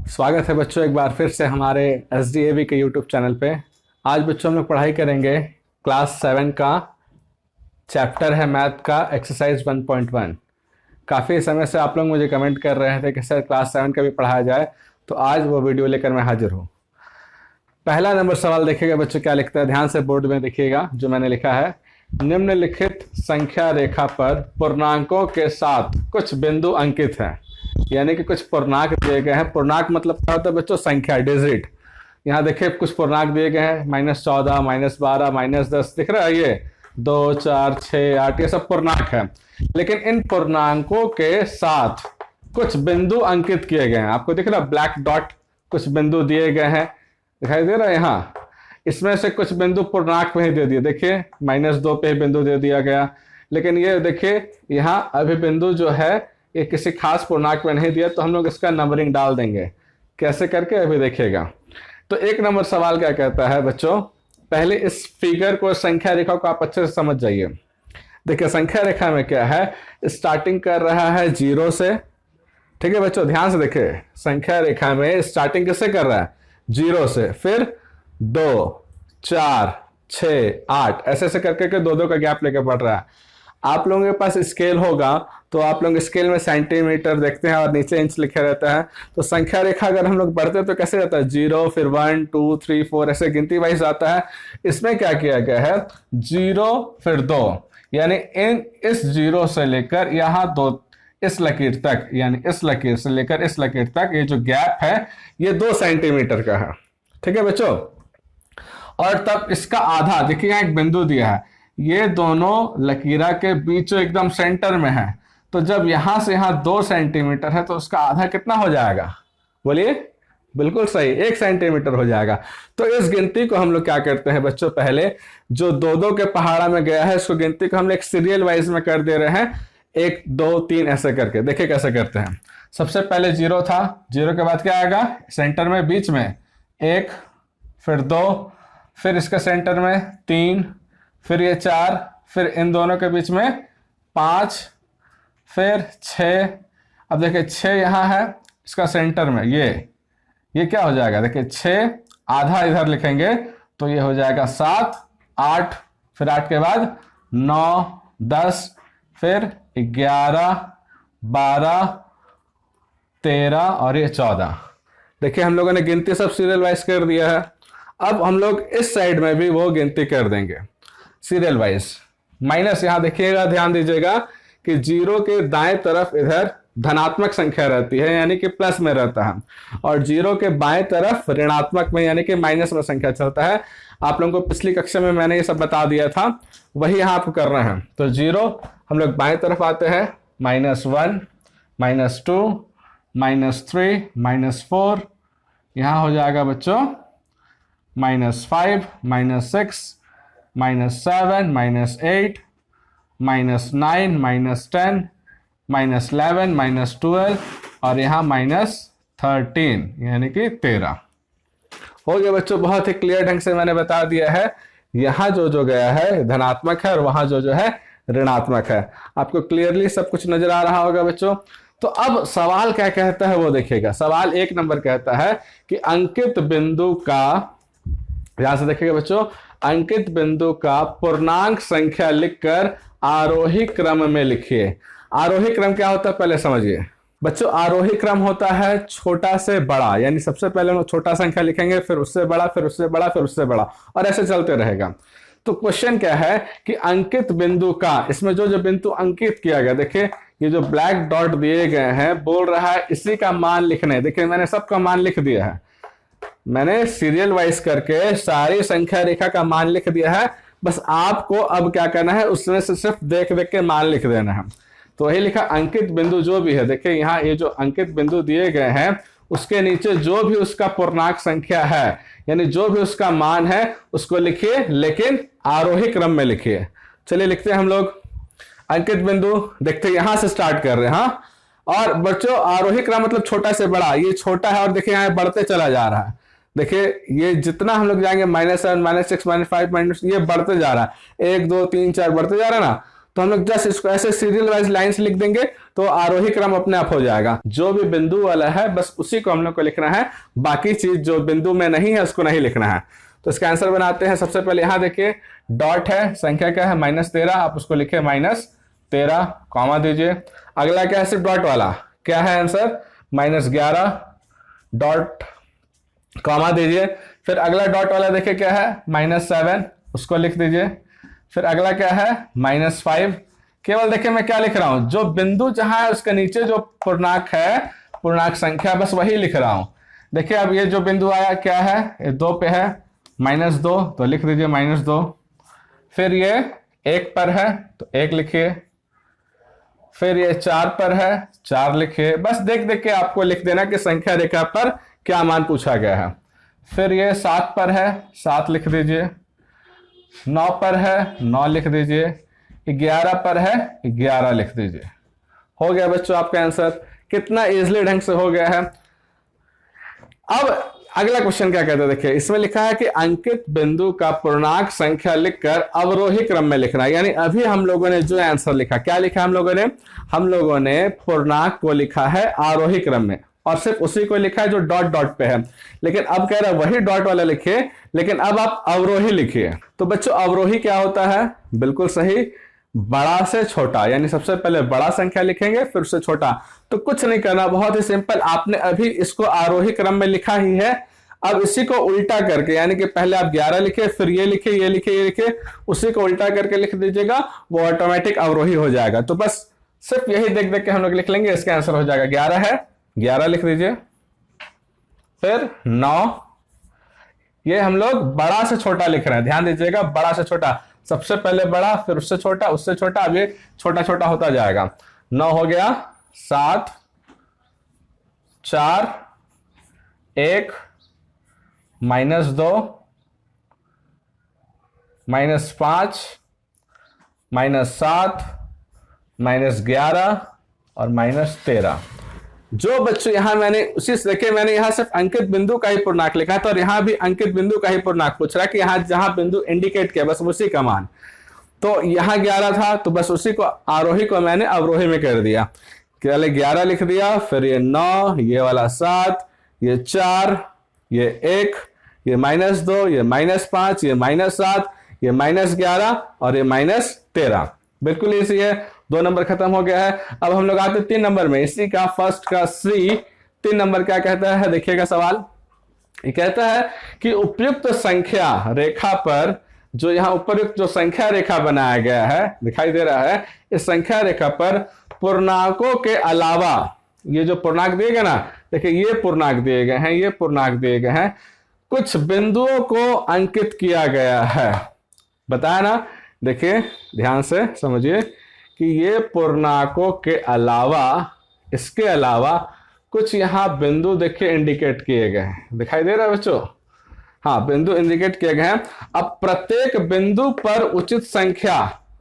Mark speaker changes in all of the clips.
Speaker 1: स्वागत है बच्चों एक बार फिर से हमारे SDAV के यूट्यूब चैनल पे। आज बच्चों हम लोग पढ़ाई करेंगे क्लास 7 का चैप्टर है मैथ का एक्सरसाइज 1.1। काफ़ी समय से आप लोग मुझे कमेंट कर रहे थे कि सर क्लास 7 का भी पढ़ाया जाए, तो आज वो वीडियो लेकर मैं हाजिर हूँ। पहला नंबर सवाल देखिएगा बच्चों क्या लिखता है, ध्यान से बोर्ड में देखिएगा जो मैंने लिखा है। निम्नलिखित संख्या रेखा पर पूर्णांकों के साथ कुछ बिंदु अंकित हैं, यानी कि कुछ पूर्णांक दिए गए हैं। पूर्णांक मतलब क्या होता है बच्चों? संख्या, डिजिट। यहाँ देखिए कुछ पूर्णांक दिए गए हैं, -14, -12, -10 दिख रहा है, ये 2, 4, 6, 8 ये सब पूर्णांक है। लेकिन इन पूर्णांकों के साथ कुछ बिंदु अंकित किए गए हैं। आपको दिख रहा है ब्लैक डॉट, कुछ बिंदु दिए गए हैं, दिखाई दे रहा है यहाँ। इसमें से कुछ बिंदु पूर्णांक में ही दे दिए, देखिए -2 पे बिंदु दे दिया गया। लेकिन ये देखिए यहाँ अभी बिंदु जो है ये किसी खास पूर्णांक में नहीं दिया, तो हम लोग इसका नंबरिंग डाल देंगे। कैसे करके अभी देखिएगा। तो एक नंबर सवाल क्या कहता है बच्चों, पहले इस फिगर को, संख्या रेखा को आप अच्छे से समझ जाइए। देखिए संख्या रेखा में क्या है, स्टार्टिंग कर रहा है 0 से। ठीक है बच्चों, ध्यान से देखिए, संख्या रेखा में स्टार्टिंग किससे कर रहा है? 0 से, फिर 2, 4, 6, 8 ऐसे ऐसे करके के 2-2 का गैप लेके बढ़ रहा है। आप लोगों के पास स्केल होगा तो आप लोग स्केल में सेंटीमीटर देखते हैं और नीचे इंच लिखा रहता है। तो संख्या रेखा अगर हम लोग बढ़ते हैं तो कैसे जाता है? 0, फिर 1, 2, 3, 4 ऐसे गिनती वाइज आता है। इसमें क्या किया गया है? 0 फिर 2, यानी इस 0 से लेकर यहाँ 2 इस लकीर तक, यानी इस लकीर से लेकर इस लकीर तक ये जो गैप है ये 2 सेंटीमीटर का है। ठीक है बच्चों, और तब इसका आधा देखिए, यहाँ एक बिंदु दिया है, ये दोनों लकीरा के बीच एकदम सेंटर में है। तो जब यहां से यहां 2 सेंटीमीटर है तो उसका आधा कितना हो जाएगा? बोलिए। बिल्कुल सही, 1 सेंटीमीटर हो जाएगा। तो इस गिनती को हम लोग क्या करते हैं बच्चों, पहले जो 2-2 के पहाड़ा में गया है इसको गिनती को हम लोग सीरियल वाइज में कर दे रहे हैं, 1, 2, 3 ऐसे करके। देखिए कैसे करते हैं। सबसे पहले 0 था, 0 के बाद क्या आएगा? सेंटर में बीच में 1, फिर 2, फिर इसके सेंटर में 3, फिर ये 4, फिर इन दोनों के बीच में 5, फिर 6। अब देखिए 6 यहाँ है, इसका सेंटर में ये क्या हो जाएगा? देखिए 6 आधा इधर लिखेंगे तो ये हो जाएगा 7, 8, फिर 8 के बाद 9, 10, फिर 11, 12, 13 और ये 14। देखिए हम लोगों ने गिनती सब सीरियल वाइज कर दिया है। अब हम लोग इस साइड में भी वो गिनती कर देंगे सीरियल वाइज। माइनस यहाँ देखिएगा, ध्यान दीजिएगा कि 0 के दाएं तरफ इधर धनात्मक संख्या रहती है, यानी कि प्लस में रहता है, और 0 के बाएं तरफ ऋणात्मक में यानी कि माइनस में संख्या चलता है। आप लोगों को पिछली कक्षा में मैंने ये सब बता दिया था, वही यहाँ आपको करना है। तो 0 हम लोग बाएं तरफ आते हैं, -1, -2, -3, -4, यहाँ हो जाएगा बच्चों -5, -6, -7, -8, -9, -10, -11, -12 और यहाँ -13 यानी कि 13 हो गया बच्चों। बहुत ही क्लियर ढंग से मैंने बता दिया है। यहाँ जो गया है धनात्मक है और वहां जो है ऋणात्मक है। आपको क्लियरली सब कुछ नजर आ रहा होगा बच्चों। तो अब सवाल क्या कहता है वो देखिएगा। सवाल 1 नंबर कहता है कि अंकित बिंदु का, ध्यान से देखिएगा बच्चों, अंकित बिंदु का पूर्णांक संख्या लिखकर आरोही क्रम में लिखिए। आरोही क्रम क्या होता है पहले समझिए बच्चों। आरोही क्रम होता है छोटा से बड़ा, यानी सबसे पहले हम छोटा संख्या लिखेंगे, फिर उससे बड़ा, फिर उससे बड़ा, फिर उससे बड़ा, और ऐसे चलते रहेगा। तो क्वेश्चन क्या है कि अंकित बिंदु का, इसमें जो बिंदु अंकित किया गया, देखिए ये जो ब्लैक डॉट दिए गए हैं, बोल रहा है इसी का मान लिखने। देखिए मैंने सबका मान लिख दिया है, मैंने सीरियल वाइज करके सारी संख्या रेखा का मान लिख दिया है। बस आपको अब क्या करना है, उसमें से सिर्फ देख देख के मान लिख देना है। तो वही लिखा अंकित बिंदु जो भी है, देखिए यहाँ ये जो अंकित बिंदु दिए गए हैं उसके नीचे जो भी उसका पूर्णांक संख्या है, यानी जो भी उसका मान है उसको लिखिए, लेकिन आरोही क्रम में लिखिए। चलिए लिखते हैं हम लोग अंकित बिंदु। देखते हैं यहां से स्टार्ट कर रहे हैं। हाँ, और बच्चों आरोही क्रम मतलब छोटा से बड़ा, ये छोटा है और देखिए यहाँ बढ़ते चला जा रहा है। देखिए ये जितना हम लोग जाएंगे -7, -6, -5, ये बढ़ते जा रहा है, 1, 2, 3, 4 बढ़ते जा रहा है ना। तो हम लोग जस्ट इसको ऐसे सीरियल वाइज लाइन से लिख देंगे तो आरोही क्रम अपने आप हो जाएगा। जो भी बिंदु वाला है बस उसी को हम लोग को लिखना है, बाकी चीज जो बिंदु में नहीं है उसको नहीं लिखना है। तो इसका आंसर बनाते हैं। सबसे पहले यहां देखिए डॉट है, संख्या क्या है -13, आप उसको लिखे -13, कॉमा दीजिए। अगला क्या है, सिर्फ डॉट वाला, क्या है आंसर -11, डॉट कॉमा दीजिए। फिर अगला डॉट वाला देखिए क्या है -7, उसको लिख दीजिए। फिर अगला क्या है -5। केवल देखिए मैं क्या लिख रहा हूं, जो बिंदु जहां है उसके नीचे जो पूर्णांक है, पूर्णांक संख्या, बस वही लिख रहा हूं। देखिए अब ये जो बिंदु आया क्या है, ये 2 पे है, -2, तो लिख दीजिए -2। फिर ये 1 पर है तो 1 लिखिए। फिर ये 4 पर है, 4 लिखिए। बस देख देख के आपको लिख देना कि संख्या रेखा पर क्या मान पूछा गया है। फिर ये 7 पर है, 7 लिख दीजिए। 9 पर है, 9 लिख दीजिए। 11 पर है, 11 लिख दीजिए। हो गया बच्चों आपका आंसर। कितना इजीली ढंग से हो गया है। अब अगला क्वेश्चन क्या कहता है, देखिए इसमें लिखा है कि अंकित बिंदु का पूर्णांक संख्या लिखकर अवरोही क्रम में लिखना है। यानी अभी हम लोगों ने जो आंसर लिखा, क्या लिखा हम लोगों ने पूर्णांक को लिखा है आरोही क्रम में, और सिर्फ उसी को लिखा है जो डॉट डॉट पे है। लेकिन अब कह रहा है वही डॉट वाला लिखिए, लेकिन अब आप अवरोही लिखिए। तो बच्चों अवरोही क्या होता है, बिल्कुल सही, बड़ा से छोटा, यानी सबसे पहले बड़ा संख्या लिखेंगे फिर उससे छोटा। तो कुछ नहीं करना, बहुत ही सिंपल, आपने अभी इसको आरोही क्रम में लिखा ही है। अब इसी को उल्टा करके, यानी कि पहले आप 11 लिखे, फिर ये लिखे, ये लिखे, ये लिखे, उसी को उल्टा करके लिख दीजिएगा, वो ऑटोमेटिक अवरोही हो जाएगा। तो बस सिर्फ यही देख देख के हम लोग लिख लेंगे, इसका आंसर हो जाएगा 11 है, 11 लिख दीजिए। फिर 9, ये हम लोग बड़ा से छोटा लिख रहे हैं, ध्यान दीजिएगा, बड़ा से छोटा, सबसे पहले बड़ा फिर उससे छोटा, उससे छोटा, अब ये छोटा छोटा होता जाएगा। 9 हो गया, 7, 4, 1, -2, -5, -7, -11 और -13। जो बच्चों यहां मैंने उसी से देखे, मैंने यहां सिर्फ अंकित बिंदु का ही पूर्णांक लिखा है, तो और यहां भी अंकित बिंदु का ही पूर्णांक पूछ रहा है कि यहां जहां बिंदु इंडिकेट किया बस उसी का मान। तो यहां 11 था तो बस उसी को आरोही को मैंने अवरोही में कर दिया। 11 लिख दिया, फिर ये 9, ये वाला 7, ये 4, ये 1, ये -2, ये -5, ये -7, ये -11 और ये -13। बिल्कुल इसी है, 2 नंबर खत्म हो गया है। अब हम लोग आते हैं 3 नंबर में। इसी का फर्स्ट का सी 3 नंबर क्या कहता है, देखिएगा सवाल। ये कहता है कि उपयुक्त संख्या रेखा पर, जो यहाँ उपयुक्त जो संख्या रेखा बनाया गया है, दिखाई दे रहा है, इस संख्या रेखा पर पूर्णांकों के अलावा, ये जो पूर्णांक दिए गए ना, देखिए ये पूर्णांक दिए गए हैं, ये पूर्णांक दिए गए हैं, कुछ बिंदुओं को अंकित किया गया है। बताया ना, देखिए ध्यान से समझिए कि ये पूर्णांकों के अलावा, इसके अलावा कुछ यहां बिंदु देखिए इंडिकेट किए गए हैं, दिखाई दे रहा है बच्चों, हाँ बिंदु इंडिकेट किए गए हैं। अब प्रत्येक बिंदु पर उचित संख्या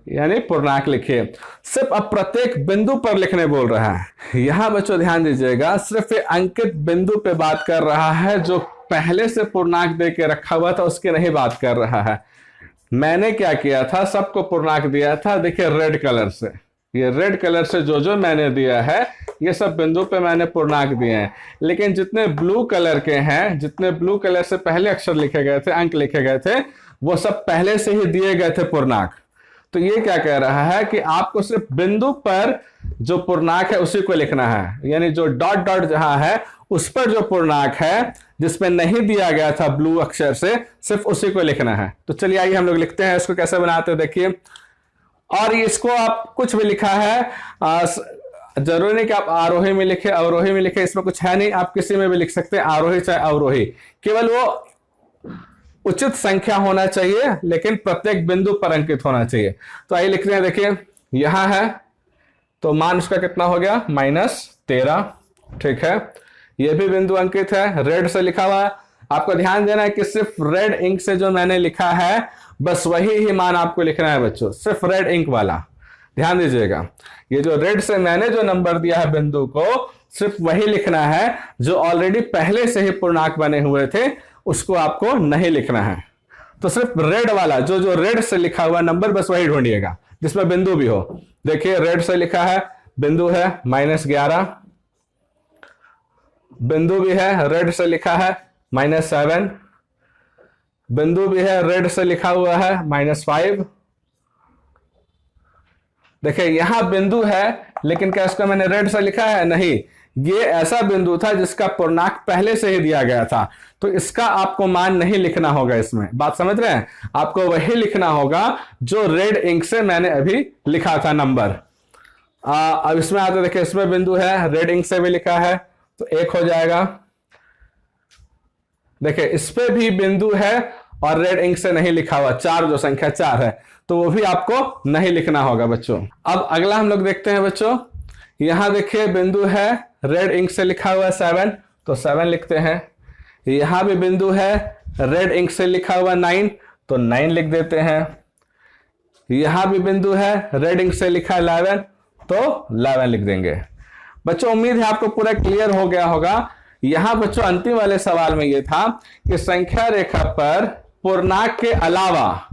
Speaker 1: यानी पूर्णांक लिखिए। सिर्फ अब प्रत्येक बिंदु पर लिखने बोल रहा है। यहां बच्चों ध्यान दीजिएगा, सिर्फ अंकित बिंदु पे बात कर रहा है, जो पहले से पूर्णांक दे के रखा हुआ था उसकी नहीं बात कर रहा है। मैंने क्या किया था, सबको पूर्णांक दिया था, देखिए रेड कलर से, ये रेड कलर से जो जो मैंने दिया है ये सब बिंदु पे मैंने पूर्णांक दिए हैं। लेकिन जितने ब्लू कलर के हैं, जितने ब्लू कलर से पहले अक्षर लिखे गए थे, अंक लिखे गए थे, वो सब पहले से ही दिए गए थे पूर्णांक। तो ये क्या कह रहा है कि आपको सिर्फ बिंदु पर जो पूर्णांक है उसी को लिखना है, यानी जो डॉट डॉट जहां है उस पर जो पूर्णांक है जिसमें नहीं दिया गया था ब्लू अक्षर से, सिर्फ उसी को लिखना है। तो चलिए आइए हम लोग लिखते हैं, इसको कैसे बनाते हैं देखिए। और इसको आप कुछ भी लिखा है, जरूरी नहीं कि आप आरोही में लिखे, अवरोही में लिखे, इसमें कुछ है नहीं, आप किसी में भी लिख सकते हैं, आरोही चाहे अवरोही, केवल वो उचित संख्या होना चाहिए, लेकिन प्रत्येक बिंदु पर अंकित होना चाहिए। तो आइए लिखते हैं, देखिए यहां है तो मान उसका कितना हो गया, -13, ठीक है। यह भी बिंदु अंकित है, रेड से लिखा हुआ है। आपको ध्यान देना है कि सिर्फ रेड इंक से जो मैंने लिखा है बस वही ही मान आपको लिखना है बच्चों, सिर्फ रेड इंक वाला, ध्यान दीजिएगा। ये जो रेड से मैंने जो नंबर दिया है बिंदु को, सिर्फ वही लिखना है, जो ऑलरेडी पहले से ही पूर्णांक बने हुए थे उसको आपको नहीं लिखना है। तो सिर्फ रेड वाला जो जो रेड से लिखा हुआ नंबर बस वही ढूंढिएगा, जिसमें बिंदु भी हो। देखिए रेड से लिखा है, बिंदु है -11, बिंदु भी है रेड से लिखा है -7, बिंदु भी है रेड से लिखा हुआ है -5। देखिए यहां बिंदु है, लेकिन क्या इसको मैंने रेड से लिखा है? नहीं, ये ऐसा बिंदु था जिसका पूर्णांक पहले से ही दिया गया था, तो इसका आपको मान नहीं लिखना होगा। इसमें बात समझ रहे हैं? आपको वही लिखना होगा जो रेड इंक से मैंने अभी लिखा था नंबर। अब इसमें आते देखिए, इसमें बिंदु है, रेड इंक से भी लिखा है, तो 1 हो जाएगा। देखिए इस पे भी बिंदु है और रेड इंक से नहीं लिखा हुआ, 4 जो संख्या 4 है, तो वो भी आपको नहीं लिखना होगा बच्चों। अब अगला हम लोग देखते हैं बच्चों, यहां देखिए बिंदु है, रेड इंक से लिखा हुआ 7, तो 7 लिखते हैं। यहां भी बिंदु है, रेड इंक से लिखा हुआ 9, तो 9 लिख देते हैं। यहां भी बिंदु है, रेड इंक से लिखा 11, तो 11 लिख देंगे। बच्चों उम्मीद है आपको पूरा क्लियर हो गया होगा। यहां बच्चों अंतिम वाले सवाल में यह था कि संख्या रेखा पर पूर्णांक के अलावा,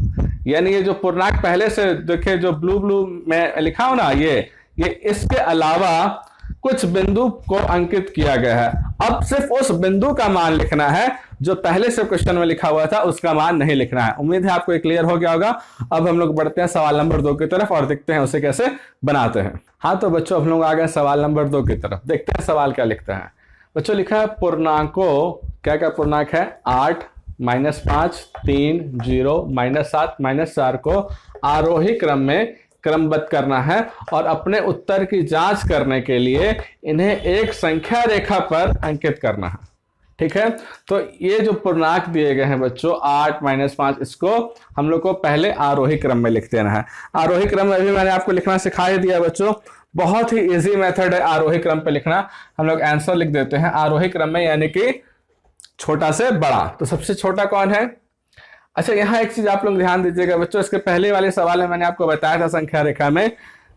Speaker 1: यानी ये जो पूर्णांक पहले से देखिए जो ब्लू में लिखा हो ना, ये इसके अलावा कुछ बिंदु को अंकित किया गया है। अब सिर्फ उस बिंदु का मान लिखना है जो पहले से क्वेश्चन में लिखा हुआ था, उसका मान नहीं लिखना है। उम्मीद है आपको ये क्लियर हो गया होगा। अब हम लोग बढ़ते हैं सवाल नंबर 2 की तरफ और देखते हैं उसे कैसे बनाते हैं। हाँ तो बच्चों हम लोग आ गए सवाल नंबर 2 की तरफ। देखते हैं सवाल क्या लिखता है। बच्चों लिखा है पूर्णांकों, क्या क्या पूर्णांक है? 8, -5, 3, 0, -7, -4 को आरोही क्रम में क्रमबद्ध करना है और अपने उत्तर की जांच करने के लिए इन्हें एक संख्या रेखा पर अंकित करना है। ठीक है, तो ये जो पूर्णांक दिए गए हैं बच्चों 8, -5, इसको हम लोग को पहले आरोही क्रम में लिख देना है। आरोही क्रम में अभी मैंने आपको लिखना सिखा ही दिया बच्चों, बहुत ही इजी मेथड है आरोही क्रम पे लिखना। हम लोग आंसर लिख देते हैं आरोही क्रम में, यानी कि छोटा से बड़ा। तो सबसे छोटा कौन है? अच्छा यहाँ एक चीज आप लोग ध्यान दीजिएगा बच्चों, इसके पहले वाले सवाल में मैंने आपको बताया था संख्या रेखा में,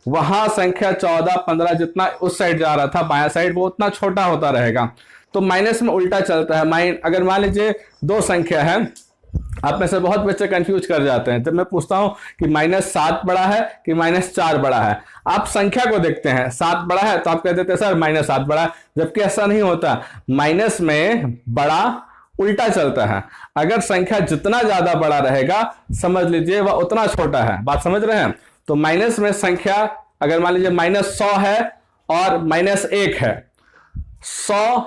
Speaker 1: वहां संख्या 14, 15 जितना उस साइड जा रहा था बायां साइड, वो उतना छोटा होता रहेगा। तो माइनस में उल्टा चलता है। अगर मान लीजिए 2 संख्या है, आप में से बहुत बच्चे कंफ्यूज कर जाते हैं जब मैं पूछता हूं कि -7 बड़ा है कि -4 बड़ा है। आप संख्या को देखते हैं, 7 बड़ा है तो आप कह देते हैं सर -7 बड़ा है, जबकि ऐसा नहीं होता। माइनस में बड़ा उल्टा चलता है। अगर संख्या जितना ज्यादा बड़ा रहेगा समझ लीजिए वह उतना छोटा है। बात समझ रहे हैं? तो माइनस में संख्या अगर मान लीजिए -100 है और -1 है, 100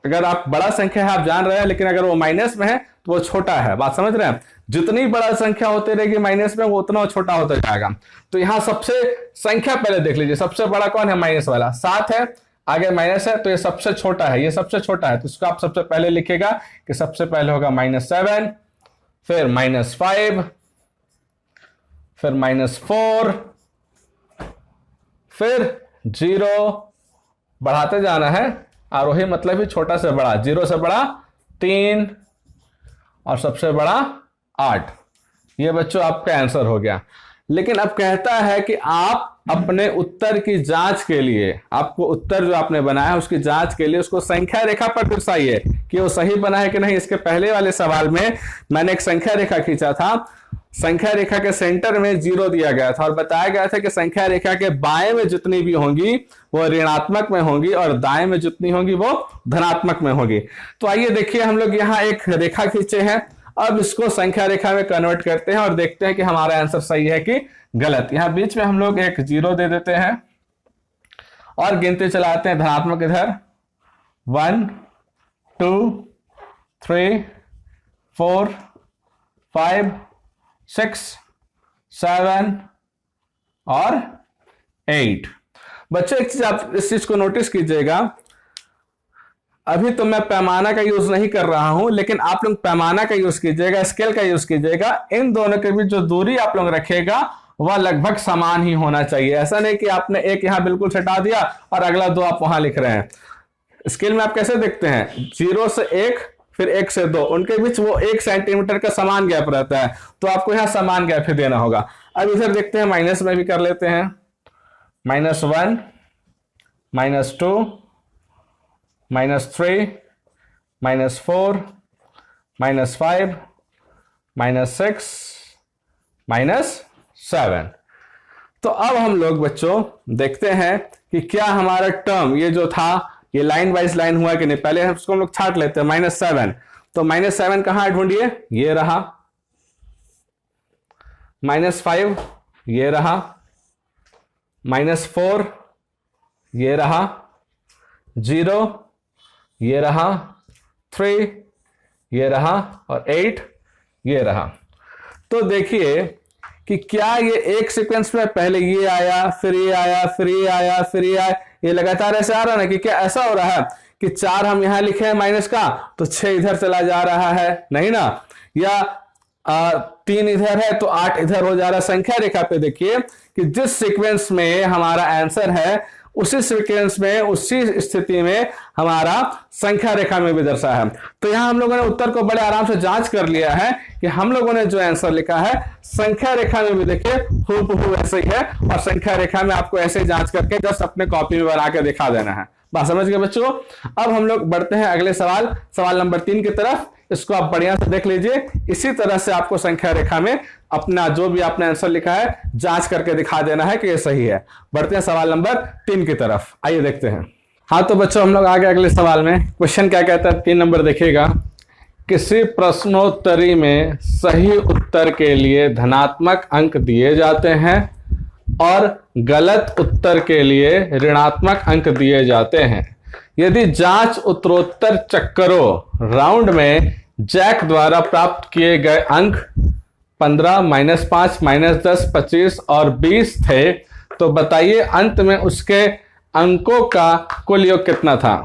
Speaker 1: अगर आप बड़ा संख्या है आप जान रहे हैं, लेकिन अगर वो माइनस में है तो वो छोटा है। बात समझ रहे हैं? जितनी बड़ा संख्या होती रहेगी माइनस में, वो उतना छोटा होता जाएगा। तो यहां सबसे संख्या पहले देख लीजिए, सबसे बड़ा कौन है? माइनस वाला 7 है, आगे माइनस है, तो ये सबसे छोटा है, ये सबसे छोटा है। तो इसको आप सबसे पहले लिखेगा कि सबसे पहले होगा -7, फिर -5, फिर -4, फिर 0, बढ़ाते जाना है। आरोही मतलब ही छोटा से बड़ा, 0 से बड़ा 3 और सबसे बड़ा 8। ये बच्चों आपका आंसर हो गया। लेकिन अब कहता है कि आप अपने उत्तर की जांच के लिए, आपको उत्तर जो आपने बनाया है उसकी जांच के लिए उसको संख्या रेखा पर दर्शाइए कि वो सही बना है कि नहीं। इसके पहले वाले सवाल में मैंने एक संख्या रेखा खींचा था, संख्या रेखा के सेंटर में 0 दिया गया था और बताया गया था कि संख्या रेखा के बाएं में जितनी भी होंगी वो ऋणात्मक में होंगी और दाएं में जितनी होंगी वो धनात्मक में होगी। तो आइए देखिए, हम लोग यहाँ एक रेखा खींचे हैं, अब इसको संख्या रेखा में कन्वर्ट करते हैं और देखते हैं कि हमारा आंसर सही है कि गलत। यहां बीच में हम लोग एक 0 दे देते हैं और गिनती चलाते हैं धनात्मक इधर, 1, 2, 3, 4, 5, 6, 7 और 8। बच्चों एक चीज आप इस चीज को नोटिस कीजिएगा, अभी तो मैं पैमाना का यूज नहीं कर रहा हूं, लेकिन आप लोग पैमाना का यूज कीजिएगा, स्केल का यूज कीजिएगा। इन दोनों के बीच जो दूरी आप लोग रखेगा वह लगभग समान ही होना चाहिए। ऐसा नहीं कि आपने एक यहां बिल्कुल हटा दिया और अगला 2 आप वहां लिख रहे हैं। स्केल में आप कैसे देखते हैं? 0 से 1, फिर 1 से 2, उनके बीच वो 1 सेंटीमीटर का समान गैप रहता है, तो आपको यहां समान गैप ही देना होगा। अब इधर देखते हैं, माइनस में भी कर लेते हैं, -1, -2, -3, -4, -5, -6, -7। तो अब हम लोग बच्चों देखते हैं कि क्या हमारा टर्म ये जो था ये लाइन वाइज लाइन हुआ कि नहीं। पहले उसको हम लोग छाट लेते हैं -7, तो -7 कहां ढूंढिए, ये रहा, -5 ये रहा, -4 ये रहा, 0 ये रहा, 3 ये रहा और 8 ये रहा। तो देखिए कि क्या ये एक सीक्वेंस में पहले ये आया, फिर ये आया, फिर ये आया, फिर ये आया, ये लगातार ऐसे आ रहा है ना, कि क्या ऐसा हो रहा है कि 4 हम यहां लिखे हैं माइनस का तो 6 इधर चला जा रहा है, नहीं ना। या 3 इधर है तो 8 इधर हो जा रहा है। संख्या रेखा पे देखिए कि जिस सीक्वेंस में हमारा आंसर है उसी सीक्वेंस में, उसी स्थिति में हमारा संख्या रेखा में भी दर्शा है। तो यहां हम लोगों ने उत्तर को बड़े आराम से जांच कर लिया है कि हम लोगों ने जो आंसर लिखा है संख्या रेखा में भी देखिए हूबहू ऐसे ही है, और संख्या रेखा में आपको ऐसे जांच करके जस्ट अपने कॉपी में बना के दिखा देना है। बात समझ गए बच्चों। अब हम लोग बढ़ते हैं अगले सवाल नंबर 3 की तरफ। इसको आप बढ़िया से देख लीजिए। इसी तरह से आपको संख्या रेखा में अपना जो भी आपने आंसर लिखा है जांच करके दिखा देना है कि ये सही है। बढ़ते हैं सवाल नंबर 3 की तरफ, आइए देखते हैं। हाँ तो बच्चों हम लोग आ गए अगले सवाल में। क्वेश्चन क्या कहता है, 3 नंबर देखिएगा। किसी प्रश्नोत्तरी में सही उत्तर के लिए धनात्मक अंक दिए जाते हैं और गलत उत्तर के लिए ऋणात्मक अंक दिए जाते हैं। यदि जांच उत्तरोत्तर चक्करों राउंड में जैक द्वारा प्राप्त किए गए अंक 15, -5, -10, 25 और 20 थे, तो बताइए अंत में उसके अंकों का कुल योग कितना था।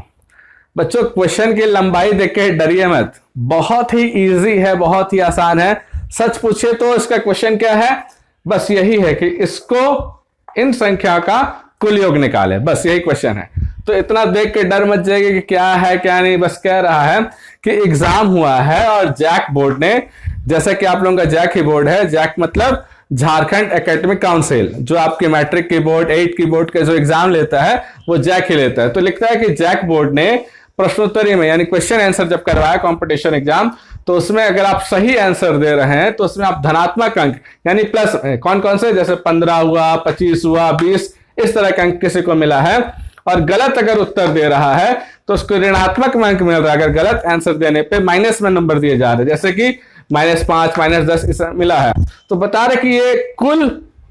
Speaker 1: बच्चों क्वेश्चन की लंबाई देख के डरिए मत, बहुत ही इजी है, बहुत ही आसान है। सच पूछे तो इसका क्वेश्चन क्या है, बस यही है कि इसको इन संख्या का कुल योग निकाले, बस यही क्वेश्चन है। तो इतना देख के डर मत जाइए कि क्या है क्या नहीं, बस कह रहा है कि एग्जाम हुआ है और जैक बोर्ड ने, जैसा कि आप लोगों का जैक ही बोर्ड है, जैक मतलब झारखंड एकेडमिक काउंसिल, जो आपके मैट्रिक की बोर्ड 8 की बोर्ड के जो एग्जाम लेता है वो जैक ही लेता है। तो लिखता है कि जैक बोर्ड ने प्रश्नोत्तरी में यानी क्वेश्चन आंसर जब करवाया कंपटीशन एग्जाम, तो उसमें अगर आप सही आंसर दे रहे हैं तो उसमें आप धनात्मक अंक यानी प्लस कौन कौन से, जैसे 15 हुआ, 25 हुआ, 20 इस तरह का अंक किसी को मिला है, और गलत अगर उत्तर दे रहा है तो उसको ऋणात्मक अंक मिल रहा है। अगर गलत आंसर देने पे माइनस में नंबर दिए जा रहे हैं, जैसे कि -5, -10 इस मिला है। तो बता रहे कि ये कुल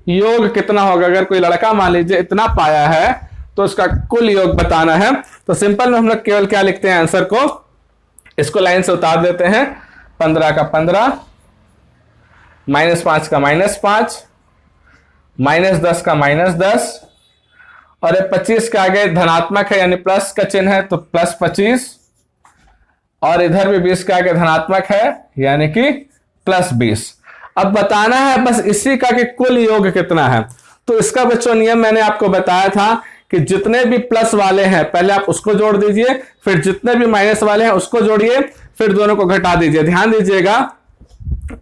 Speaker 1: योग कितना होगा। अगर कोई लड़का मान लीजिए इतना पाया है तो उसका कुल योग बताना है। तो सिंपल में हम लोग केवल क्या लिखते हैं आंसर को, इसको लाइन से उतार देते हैं। 15 का 15, -5 का -5, -10 का -10, और 25 के आगे धनात्मक है यानी प्लस का चिन्ह है तो +25, और इधर भी 20 के आगे धनात्मक है यानी कि +20। अब बताना है बस इसी का कि कुल योग कितना है। तो इसका बच्चों नियम मैंने आपको बताया था कि जितने भी प्लस वाले हैं पहले आप उसको जोड़ दीजिए, फिर जितने भी माइनस वाले हैं उसको जोड़िए, फिर दोनों को घटा दीजिए। ध्यान दीजिएगा,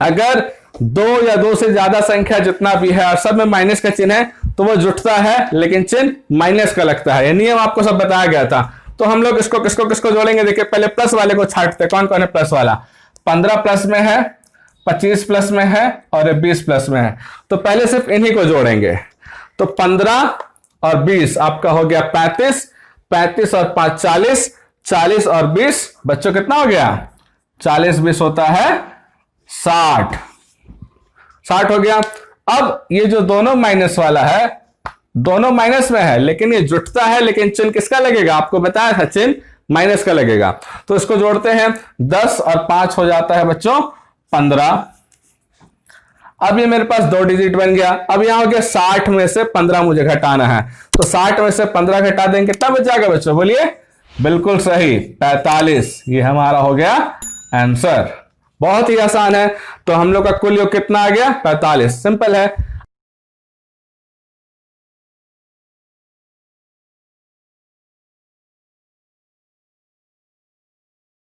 Speaker 1: अगर 2 या 2 से ज्यादा संख्या जितना भी है और सब में माइनस का चिन्ह है तो वो जुटता है, लेकिन चिन्ह माइनस का लगता है। ये नियम आपको सब बताया गया था। तो हम लोग इसको किसको जोड़ेंगे, देखिए पहले प्लस वाले को छांटते। कौन कौन है प्लस वाला, 15 प्लस में है, 25 प्लस में है और 20 प्लस में है। तो पहले सिर्फ इन्हीं को जोड़ेंगे। तो 15 और 20 आपका हो गया 35, 35 और 5 40, 40 और 20 बच्चों कितना हो गया, 40 20 होता है 60, 60 हो गया। अब ये जो दोनों माइनस वाला है, दोनों माइनस में है लेकिन ये जुटता है, लेकिन चिन्ह किसका लगेगा, आपको बताया था चिन्ह माइनस का लगेगा। तो इसको जोड़ते हैं, 10 और 5 हो जाता है बच्चों 15। अब ये मेरे पास 2 डिजिट बन गया। अब यहां हो गया 60 में से 15 मुझे घटाना है, तो 60 में से 15 घटा देंगे, कितना बच जाएगा बच्चों, बोलिए। बिल्कुल सही, 45। ये हमारा हो गया आंसर। बहुत ही आसान है। तो हम लोग का कुल योग कितना आ गया, 45। सिंपल है।